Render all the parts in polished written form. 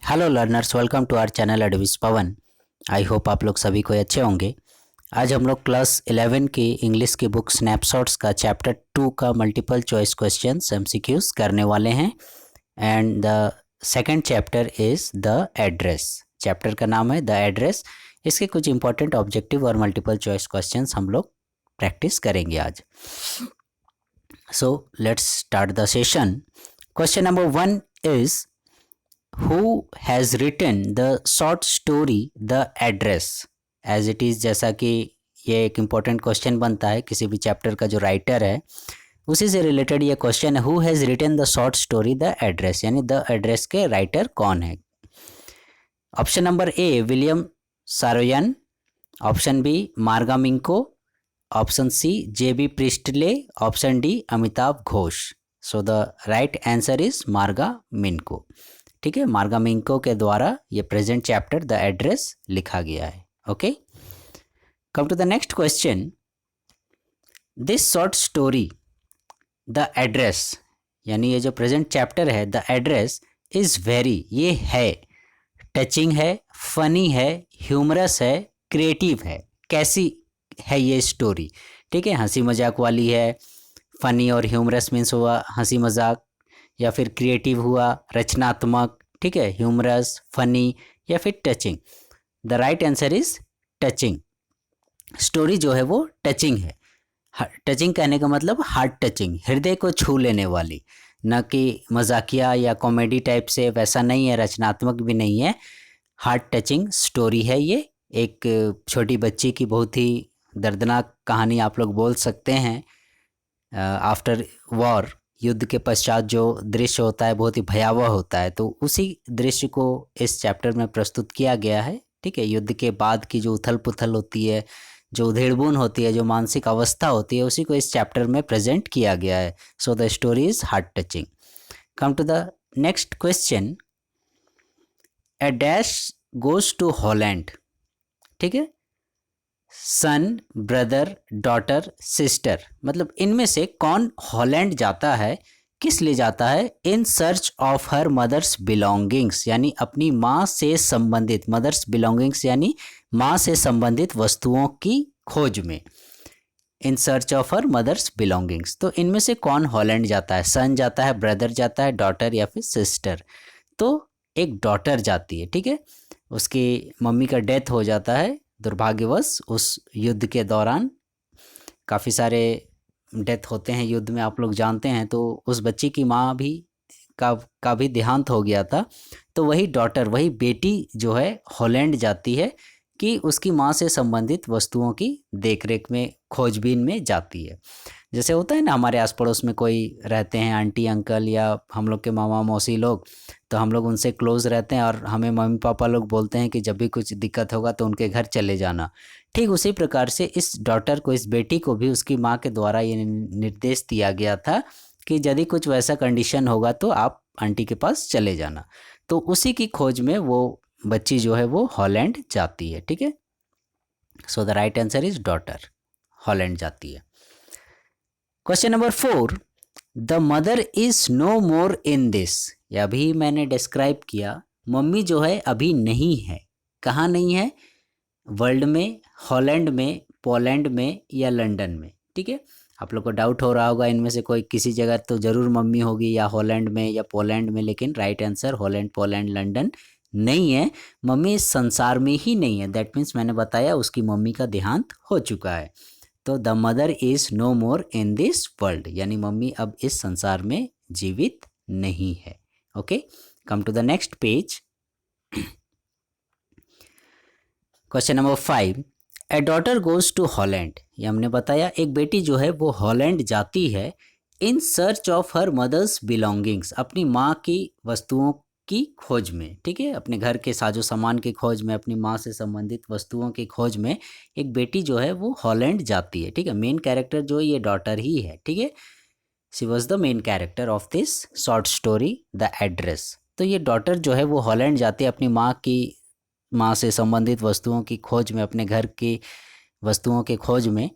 Hello learners, welcome to our channel Advise Pawan. I hope आप लोग सभी कोई अच्छे होंगे। आज हम लोग क्लास 11 की इंग्लिश की बुक स्नैपशॉट्स का चैप्टर 2 का मल्टीपल चॉइस क्वेश्चंस एमसीक्यूज करने वाले हैं। And the second chapter is the address. Chapter का नाम है द एड्रेस। इसके कुछ इंपॉर्टेंट ऑब्जेक्टिव और मल्टीपल चॉइस क्वेश्चंस हम लोग प्रैक्टिस करेंगे आज। So let's start the session. Question number 1 is who has written the short story the address as it is। जैसा कि ये एक इम्पॉर्टेंट क्वेश्चन बनता है किसी भी चैप्टर का, जो राइटर है उसी से रिलेटेड ये क्वेश्चन है। Who has written the short story the address, यानी द एड्रेस के राइटर कौन है। Option number A William Saroyan, option B Marga Minco, option C J B Priestley, option D Amitabh Ghosh. So the right answer is Marga Minco. ठीक है, मार्गा मिंको के द्वारा ये प्रेजेंट चैप्टर द एड्रेस लिखा गया है। Okay, come to the next question. This short story the address, यानी ये जो प्रेजेंट चैप्टर है द एड्रेस इज वेरी, ये है टचिंग है, फनी है, ह्यूमरस है, क्रिएटिव है। कैसी है ये स्टोरी? ठीक है, हंसी मजाक वाली है। फनी और ह्यूमरस मीन्स हुआ हंसी मजाक, या फिर क्रिएटिव हुआ रचनात्मक। ठीक है, ह्यूमरस, फनी या फिर touching. The right answer is touching. Story जो है वो टचिंग है। टचिंग कहने का मतलब हार्ट टचिंग, हृदय को छू लेने वाली, न कि मजाकिया या कॉमेडी टाइप से, वैसा नहीं है, रचनात्मक भी नहीं है। हार्ट टचिंग स्टोरी है ये। एक छोटी बच्ची की बहुत ही दर्दनाक कहानी आप लोग बोल सकते हैं। आफ्टर वॉर, युद्ध के पश्चात जो दृश्य होता है बहुत ही भयावह होता है, तो उसी दृश्य को इस चैप्टर में प्रस्तुत किया गया है। ठीक है, युद्ध के बाद की जो उथल पुथल होती है, जो उधेड़बुन होती है, जो मानसिक अवस्था होती है, उसी को इस चैप्टर में प्रेजेंट किया गया है। So the story is heart touching. Come to the next question. A dash goes to Holland. ठीक है, सन, ब्रदर, डॉटर, सिस्टर, मतलब इनमें से कौन हॉलैंड जाता है, किस लिए जाता है? In search of her mother's belongings, यानी अपनी माँ से संबंधित, मदर्स बिलोंगिंग्स यानी माँ से संबंधित वस्तुओं की खोज में। In search of her mother's belongings, तो इनमें से कौन हॉलैंड जाता है? सन जाता है, ब्रदर जाता है, डॉटर या फिर सिस्टर। तो एक डॉटर जाती है। ठीक है, उसकी मम्मी का डेथ हो जाता है दुर्भाग्यवश उस युद्ध के दौरान। काफ़ी सारे डेथ होते हैं युद्ध में, आप लोग जानते हैं। तो उस बच्ची की माँ भी का भी देहांत हो गया था। तो वही डॉटर, वही बेटी जो है हॉलैंड जाती है कि उसकी माँ से संबंधित वस्तुओं की देखरेख में, खोजबीन में जाती है। जैसे होता है ना, हमारे आस पड़ोस में कोई रहते हैं, आंटी अंकल या हम लोग के मामा मौसी लोग, तो हम लोग उनसे क्लोज़ रहते हैं और हमें मम्मी पापा लोग बोलते हैं कि जब भी कुछ दिक्कत होगा तो उनके घर चले जाना। ठीक उसी प्रकार से इस डॉटर को, इस बेटी को भी उसकी माँ के द्वारा ये निर्देश दिया गया था कि यदि कुछ वैसा कंडीशन होगा तो आप आंटी के पास चले जाना। तो उसी की खोज में वो बच्ची जो है वो हॉलैंड जाती है। ठीक है, so the right answer is daughter, Holland जाती है। Question number 4। The mother is no more in this, या अभी मैंने डिस्क्राइब किया, मम्मी जो है अभी नहीं है। कहाँ नहीं है? वर्ल्ड में, हॉलैंड में, पोलैंड में या लंदन में। ठीक है, आप लोग को डाउट हो रहा होगा इनमें से कोई किसी जगह तो ज़रूर मम्मी होगी, या हॉलैंड में या पोलैंड में, लेकिन right answer Holland, Poland, London नहीं है। मम्मी इस संसार में ही नहीं है। दैट मीन्स मैंने बताया उसकी मम्मी का देहांत हो चुका है। तो the mother is no more in this world, यानी मम्मी अब इस संसार में जीवित नहीं है। Okay, come to the next page. Question number 5। A daughter goes to Holland, ये हमने बताया एक बेटी जो है वो हॉलैंड जाती है in search of her mother's belongings, अपनी माँ की वस्तुओं की खोज में। ठीक है, अपने घर के साजो सामान की खोज में, अपनी माँ से संबंधित वस्तुओं की खोज में एक बेटी जो है वो हॉलैंड जाती है। ठीक है, मेन कैरेक्टर जो है ये डॉटर ही है। ठीक है, she was the main character of this short story the address. तो ये डॉटर जो है वो हॉलैंड जाती है अपनी माँ से संबंधित वस्तुओं की खोज में, अपने घर की वस्तुओं की खोज में।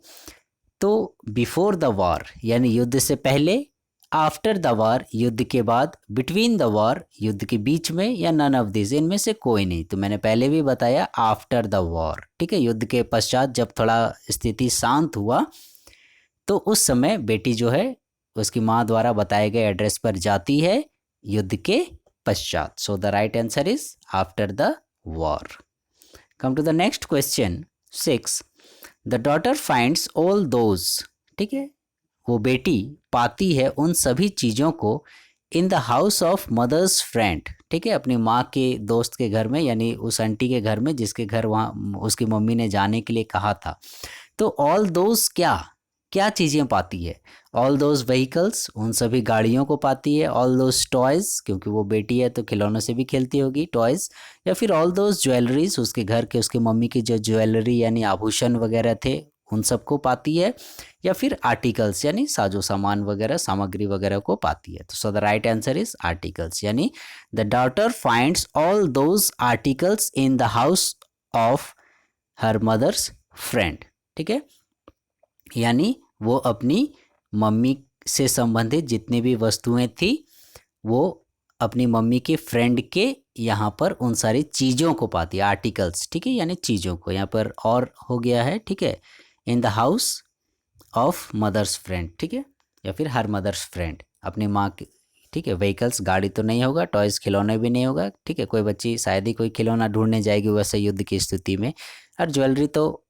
तो बिफोर द वॉर, यानी युद्ध से पहले, आफ्टर द वॉर युद्ध के बाद, बिटवीन द वॉर युद्ध के बीच में, या नन ऑफ दिस इनमें से कोई नहीं। तो मैंने पहले भी बताया आफ्टर द वॉर, ठीक है, युद्ध के पश्चात जब थोड़ा स्थिति शांत हुआ तो उस समय बेटी जो है उसकी माँ द्वारा बताए गए एड्रेस पर जाती है युद्ध के पश्चात। So the right answer is after the war. Come to the next question 6। The daughter finds all those, ठीक है, वो बेटी पाती है उन सभी चीज़ों को in the house of mother's friend, ठीक है, अपनी माँ के दोस्त के घर में, यानी उस आंटी के घर में जिसके घर वहाँ उसकी मम्मी ने जाने के लिए कहा था। तो ऑल दोज क्या क्या चीज़ें पाती है? ऑल दोज व्हीकल्स, उन सभी गाड़ियों को पाती है। ऑल दोज टॉयज़, क्योंकि वो बेटी है तो खिलौनों से भी खेलती होगी, टॉयज़। या फिर ऑल दोज ज्वेलरीज, उसके घर के उसकी मम्मी की जो ज्वेलरी यानी आभूषण वगैरह थे उन सबको पाती है। या फिर आर्टिकल्स यानी साजो सामान वगैरह, सामग्री वगैरह को पाती है। तो so the right answer is articles, यानी the daughter finds all those articles in the house of her mother's friend, ठीक है, यानी वो अपनी मम्मी से संबंधित जितनी भी वस्तुएं थी वो अपनी मम्मी के फ्रेंड के यहाँ पर उन सारी चीज़ों को पाती है, आर्टिकल्स, ठीक है, यानी चीज़ों को। यहाँ पर और हो गया है, ठीक है, in the house of mother's friend, ठीक है, या फिर हर मदर्स फ्रेंड, अपनी माँ की, ठीक है। व्हीकल्स, गाड़ी तो नहीं होगा, टॉयज़ खिलौने भी नहीं होगा, ठीक है, कोई बच्ची शायद ही कोई खिलौना ढूंढने जाएगी वैसे युद्ध की स्थिति में। और ज्वेलरी तो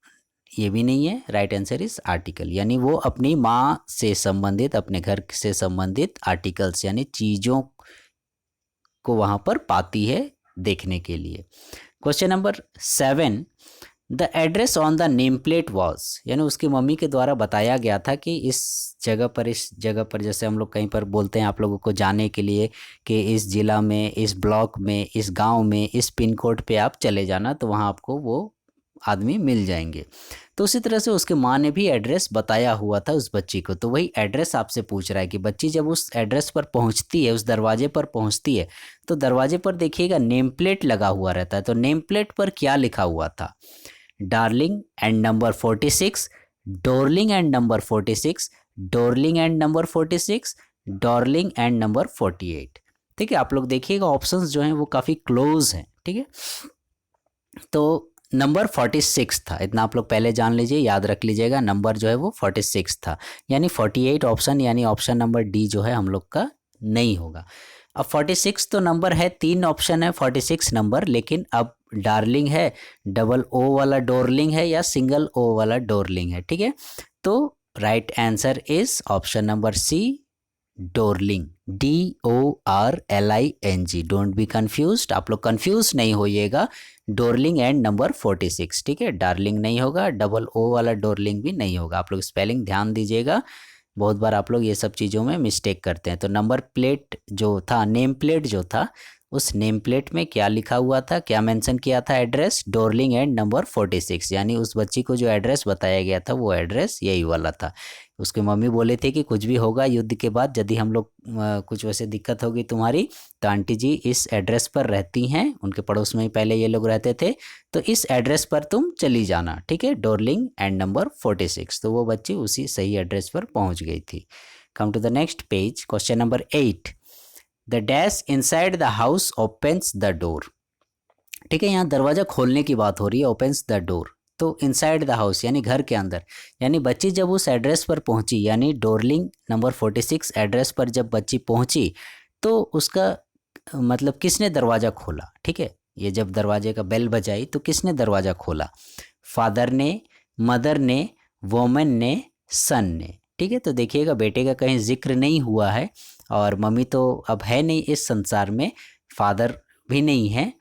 ये भी नहीं है। राइट आंसर इज आर्टिकल, यानी वो अपनी माँ से संबंधित, अपने घर से संबंधित आर्टिकल्स यानी चीज़ों को वहाँ पर पाती है देखने के लिए। Question number 7। The address on the name plate was, यानी उसकी मम्मी के द्वारा बताया गया था कि इस जगह पर, जैसे हम लोग कहीं पर बोलते हैं आप लोगों को जाने के लिए कि इस ज़िला में, इस ब्लॉक में, इस गांव में, इस पिन कोड पे आप चले जाना, तो वहाँ आपको वो आदमी मिल जाएंगे। तो उसी तरह से उसके माँ ने भी एड्रेस बताया हुआ था उस बच्ची को। तो वही एड्रेस आपसे पूछ रहा है कि बच्ची जब उस एड्रेस पर पहुंचती है, उस दरवाजे पर पहुंचती है, तो दरवाजे पर देखिएगा नेम प्लेट लगा हुआ रहता है। तो नेम प्लेट पर क्या लिखा हुआ था? Darling and number 46, Dorling and number 46, Dorling and number 46, Dorling and number 48। ठीक है, आप लोग देखिएगा ऑप्शंस जो हैं वो काफ़ी क्लोज हैं, ठीक है। तो नंबर 46 था, इतना आप लोग पहले जान लीजिए, याद रख लीजिएगा, नंबर जो है वो 46 था, यानी 48 ऑप्शन, यानी ऑप्शन नंबर डी जो है हम लोग का नहीं होगा। अब 46 तो नंबर है, 3 ऑप्शन है 46 नंबर, लेकिन अब डार्लिंग है, डबल ओ वाला डोरलिंग है, या सिंगल ओ वाला डोरलिंग है, ठीक है। तो right answer is option number C, Dorling, DORLING। Don't be confused, आप लोग कंफ्यूज नहीं होइएगा, डोरलिंग एंड नंबर 46, ठीक है। डार्लिंग नहीं होगा, डबल ओ वाला डोरलिंग भी नहीं होगा। आप लोग स्पेलिंग ध्यान दीजिएगा, बहुत बार आप लोग ये सब चीज़ों में मिस्टेक करते हैं। तो नंबर प्लेट जो था, नेम प्लेट जो था, उस नेम प्लेट में क्या लिखा हुआ था, क्या मेंशन किया था? एड्रेस डोरलिंग एंड नंबर 46, यानी उस बच्ची को जो एड्रेस बताया गया था वो एड्रेस यही वाला था। उसके मम्मी बोले थे कि कुछ भी होगा युद्ध के बाद, यदि हम लोग कुछ वैसे दिक्कत होगी तुम्हारी, तो आंटी जी इस एड्रेस पर रहती हैं, उनके पड़ोस में ही पहले ये लोग रहते थे, तो इस एड्रेस पर तुम चली जाना, ठीक है, डोरलिंग एंड नंबर 46। तो वो बच्ची उसी सही एड्रेस पर पहुंच गई थी। Come to the next page, question number 8। The dash inside the house opens the door, ठीक है, यहाँ दरवाजा खोलने की बात हो रही है, ओपन्स द डोर। तो इनसाइड द हाउस यानी घर के अंदर, यानी बच्ची जब उस एड्रेस पर पहुंची, यानी डोरलिंग नंबर 46 एड्रेस पर जब बच्ची पहुंची, तो उसका मतलब किसने दरवाज़ा खोला, ठीक है, ये जब दरवाजे का बेल बजाई तो किसने दरवाज़ा खोला? फादर ने, मदर ने, वोमन ने, सन ने, ठीक है। तो देखिएगा बेटे का कहीं जिक्र नहीं हुआ है, और मम्मी तो अब है नहीं इस संसार में, फादर भी नहीं है,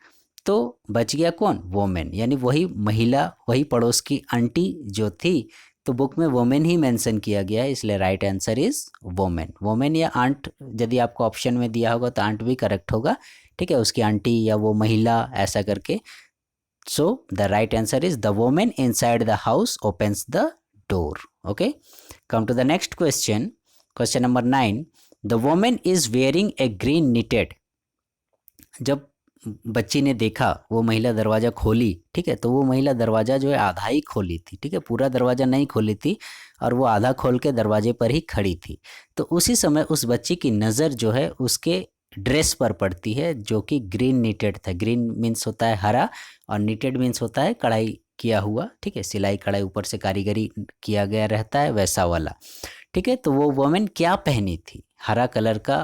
तो बच गया कौन? वोमेन, यानी वही महिला, वही पड़ोस की आंटी जो थी। तो बुक में वोमेन ही मेंशन किया गया है, इसलिए right answer is women. Women या आंट यदि आपको ऑप्शन में दिया होगा तो आंट भी करेक्ट होगा, ठीक है, उसकी आंटी या वो महिला ऐसा करके। So the right answer is the women inside the house opens the door. Okay, come to the next question, question number 9। The women is wearing a green knitted, जब बच्ची ने देखा, वो महिला दरवाज़ा खोली, ठीक है, तो वो महिला दरवाज़ा जो है आधा ही खोली थी, ठीक है, पूरा दरवाज़ा नहीं खोली थी और वो आधा खोल के दरवाजे पर ही खड़ी थी। तो उसी समय उस बच्ची की नज़र जो है उसके ड्रेस पर पड़ती है जो कि ग्रीन नीटेड था। ग्रीन मीन्स होता है हरा और नीटेड मीन्स होता है कढ़ाई किया हुआ, ठीक है, सिलाई कढ़ाई ऊपर से कारीगरी किया गया रहता है वैसा वाला, ठीक है। तो वो वोमेन क्या पहनी थी? हरा कलर का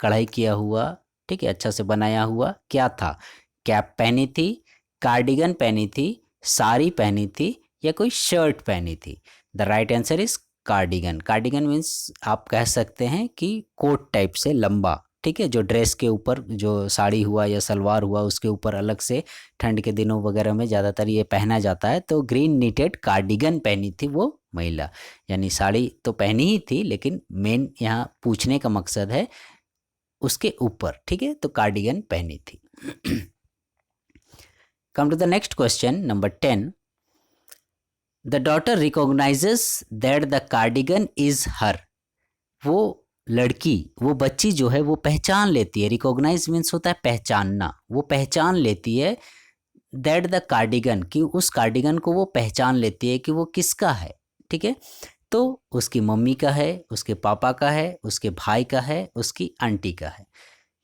कढ़ाई किया हुआ, ठीक है, अच्छा से बनाया हुआ क्या था? कैप पहनी थी, कार्डिगन पहनी थी, साड़ी पहनी थी या कोई शर्ट पहनी थी? The right answer is cardigan. Cardigan means आप कह सकते हैं कि कोट टाइप से लंबा, ठीक है, जो ड्रेस के ऊपर जो साड़ी हुआ या सलवार हुआ उसके ऊपर अलग से ठंड के दिनों वगैरह में ज़्यादातर ये पहना जाता है। तो ग्रीन नीटेड कार्डिगन पहनी थी वो महिला, यानी साड़ी तो पहनी ही थी लेकिन मेन यहाँ पूछने का मकसद है उसके ऊपर, ठीक है, तो कार्डिगन पहनी थी। Come to the next question number 10। The daughter recognises that the cardigan is hers. वो लड़की, वो बच्ची जो है वो पहचान लेती है, रिकॉग्नाइज मीन्स होता है पहचानना, वो पहचान लेती है दैट द कार्डिगन, कि उस कार्डिगन को वो पहचान लेती है कि वो किसका है, ठीक है। तो उसकी मम्मी का है, उसके पापा का है, उसके भाई का है, उसकी आंटी का है,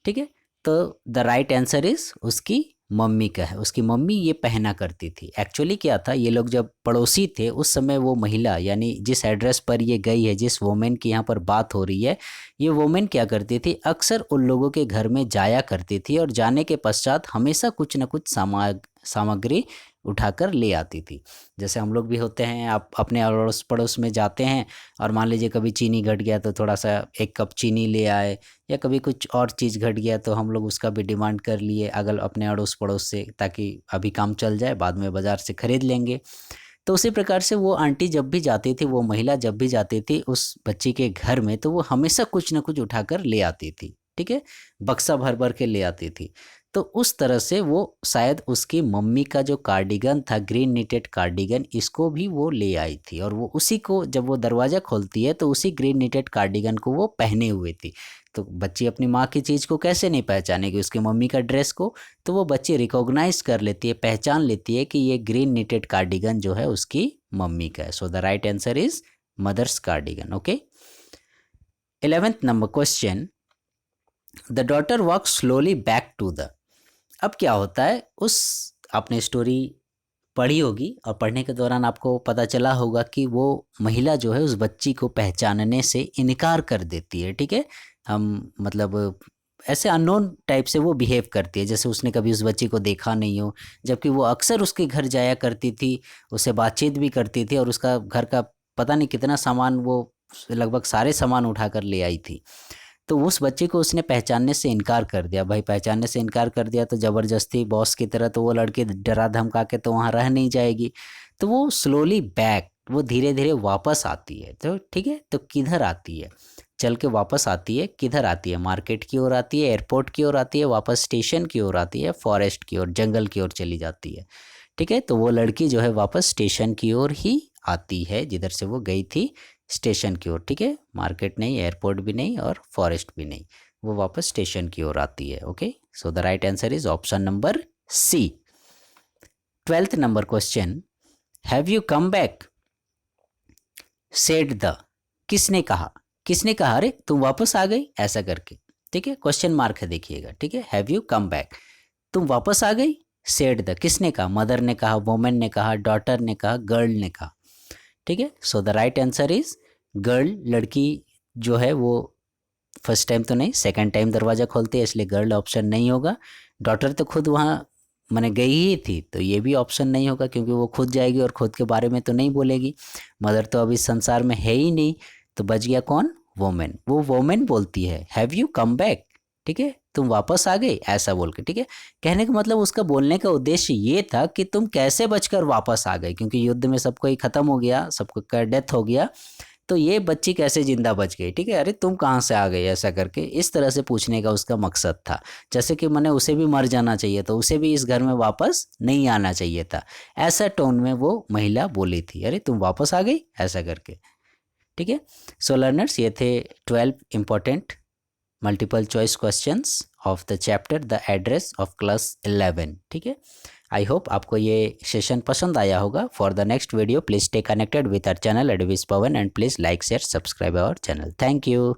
ठीक है। तो द राइट आंसर इज उसकी मम्मी का है। उसकी मम्मी ये पहना करती थी। एक्चुअली क्या था, ये लोग जब पड़ोसी थे उस समय वो महिला, यानी जिस एड्रेस पर ये गई है, जिस वोमेन की यहाँ पर बात हो रही है, ये वोमेन क्या करती थी, अक्सर उन लोगों के घर में जाया करती थी और जाने के पश्चात हमेशा कुछ न कुछ सामग्री उठाकर ले आती थी। जैसे हम लोग भी होते हैं, आप अपने अड़ोस पड़ोस में जाते हैं और मान लीजिए कभी चीनी घट गया तो थोड़ा सा 1 कप चीनी ले आए, या कभी कुछ और चीज़ घट गया तो हम लोग उसका भी डिमांड कर लिए अगल अपने अड़ोस पड़ोस से, ताकि अभी काम चल जाए, बाद में बाज़ार से ख़रीद लेंगे। तो उसी प्रकार से वो आंटी जब भी जाती थी, वो महिला जब भी जाती थी उस बच्ची के घर में, तो वो हमेशा कुछ ना कुछ उठाकर ले आती थी, ठीक है, बक्सा भर भर के ले आती थी। तो उस तरह से वो शायद उसकी मम्मी का जो कार्डिगन था, ग्रीन निटेड कार्डिगन, इसको भी वो ले आई थी और वो उसी को जब वो दरवाज़ा खोलती है तो उसी ग्रीन निटेड कार्डिगन को वो पहने हुए थी। तो बच्ची अपनी माँ की चीज़ को कैसे नहीं पहचानेगी, उसकी मम्मी का ड्रेस को? तो वो बच्ची रिकॉग्नाइज कर लेती है, पहचान लेती है कि ये ग्रीन निटेड कार्डिगन जो है उसकी मम्मी का है। So the right answer is mother's cardigan. Okay, 11th number question. The daughter walk slowly back to the. अब क्या होता है, उस आपने स्टोरी पढ़ी होगी और पढ़ने के दौरान आपको पता चला होगा कि वो महिला जो है उस बच्ची को पहचानने से इनकार कर देती है, ठीक है। हम मतलब ऐसे अननोन टाइप से वो बिहेव करती है, जैसे उसने कभी उस बच्ची को देखा नहीं हो, जबकि वो अक्सर उसके घर जाया करती थी, उससे बातचीत भी करती थी और उसका घर का पता नहीं कितना सामान, वो लगभग सारे सामान उठा कर ले आई थी। तो उस बच्चे को उसने पहचानने से इनकार कर दिया। भाई पहचानने से इनकार कर दिया तो ज़बरदस्ती बॉस की तरह तो वो लड़की डरा धमका के तो वहाँ रह नहीं जाएगी। तो वो स्लोली बैक, वो धीरे धीरे वापस आती है। तो ठीक है, तो किधर आती है, चल के वापस आती है, किधर आती है? मार्केट की ओर आती है, एयरपोर्ट की ओर आती है, वापस स्टेशन की ओर आती है, फॉरेस्ट की ओर, जंगल की ओर चली जाती है। ठीक है, तो वो लड़की जो है वापस स्टेशन की ओर ही आती है जिधर से वो गई थी, स्टेशन की ओर। ठीक है, मार्केट नहीं, एयरपोर्ट भी नहीं और फॉरेस्ट भी नहीं, वो वापस स्टेशन की ओर आती है। Okay, so the right answer is option number C. 12th number question. Have you come back said the. किसने कहा, किसने कहा अरे तुम वापस आ गई, ऐसा करके। ठीक है, क्वेश्चन मार्क है देखिएगा। ठीक है, हैव यू कम बैक, तुम वापस आ गई। सेड द, किसने कहा? मदर ने कहा, वोमेन ने कहा, डॉटर ने कहा, गर्ल ने कहा। ठीक है, so the right answer is girl. लड़की जो है वो फर्स्ट टाइम तो नहीं, सेकंड टाइम दरवाज़ा खोलती है, इसलिए गर्ल ऑप्शन नहीं होगा। डॉटर तो खुद वहाँ मैंने गई ही थी, तो ये भी ऑप्शन नहीं होगा क्योंकि वो खुद जाएगी और खुद के बारे में तो नहीं बोलेगी। मदर तो अभी संसार में है ही नहीं, तो बच गया कौन? वोमेन। वो वोमेन बोलती है हैव यू कम बैक, ठीक है, तुम वापस आ गई, ऐसा बोल के। ठीक है, कहने का मतलब उसका बोलने का उद्देश्य ये था कि तुम कैसे बचकर वापस आ गई, क्योंकि युद्ध में सबको ही खत्म हो गया, सबको का डेथ हो गया, तो ये बच्ची कैसे जिंदा बच गई। ठीक है, अरे तुम कहाँ से आ गई, ऐसा करके इस तरह से पूछने का उसका मकसद था। जैसे कि मैंने उसे भी मर जाना चाहिए, तो उसे भी इस घर में वापस नहीं आना चाहिए था, ऐसा टोन में वो महिला बोली थी, अरे तुम वापस आ गई, ऐसा करके। ठीक है, सो लर्नर्स, ये थे 12 important multiple choice questions of the chapter the address of class 11। ठीक है, आई होप आपको ये सेशन पसंद आया होगा। For the next video please stay connected with our channel Advise Pawan and please like share subscribe our channel. Thank you.